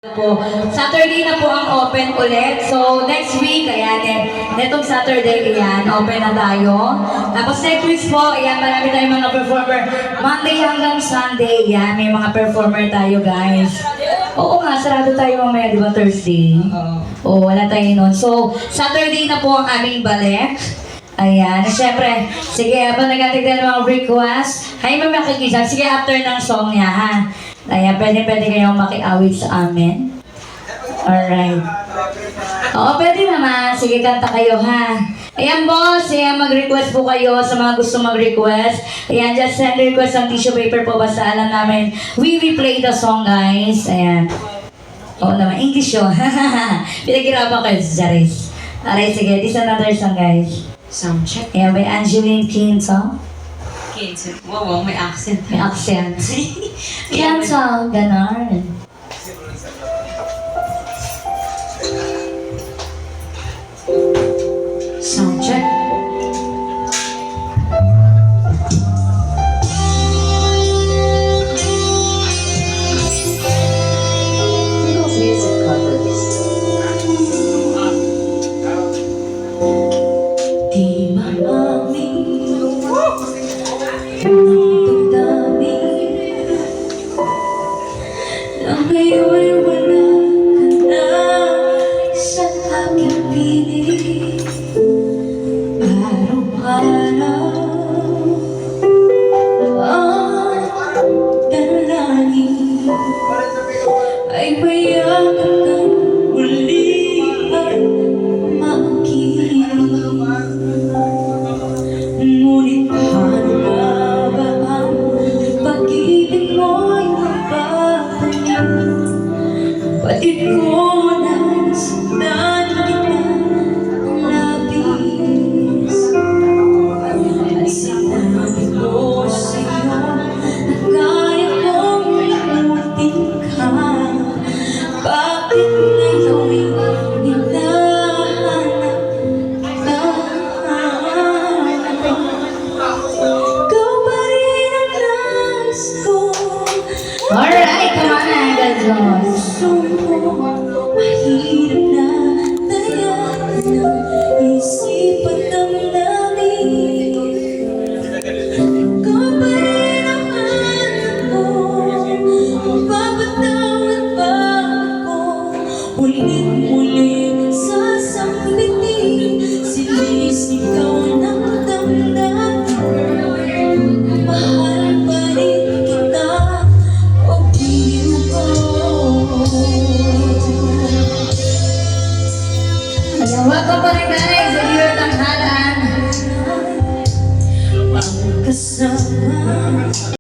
Po. Saturday na po ang open ulit. So, next week, ayan, netong Saturday, ayan, open na tayo. Tapos next week po, ayan, marami tayong mga performer. Monday hanggang Sunday, ayan, may mga performer tayo, guys. Oo nga, sarado tayo mamaya, di ba, Thursday? Oo, wala tayo nun. So, Saturday na po ang aming balik. Ayan, syempre, sige, habang nagatigdan ng mga request, hay may makikisan, sige, after ng song niya, ha? Ayan, pwede kayong makiawit sa amin. Alright. Oo, pwede naman. Sige, kanta kayo, ha? Ayan, boss. Ayan, mag-request po kayo sa mga gusto mag-request. Ayan, just send request ang tissue paper po. Basta alam namin, we replay the song, guys. Ayan. Oo naman, English yun. Pinaghirapan kayo sa Charis. Alright, sige. This is another song, guys. Sound check. Ayan, by Angeline Quinto. Wow, may accent. May accent. Quinto, ganon. Sound check. Music covers. Di mamaming ng damdamin na ngayon'y wala ka na sa aking piling. Araw-araw ang dalangin ay mayakap kang muli at makinig. Ngunit paano nga ba ang pag-ibig mo'y mapapalik? Batid ko na sundan kita ng labis at sinabi ko sa'yo na kaya kong limutin ka. Bakit ngayon'y hinahanap ka? Ikaw pa rin ang nais ko. Alright, come on na, guys. Puso mo, mahirap na dayanan ng isip at damdamin. Ikaw pa rin ang hanap ko. Mapapatawad ba ako? Ulit-ulit sasambitin, sinisigaw ng damdamin. Mahal pa rin kita, o baliw ko. Ayan, welcome pa rin, guys, sa Year Tanghalan. Kasama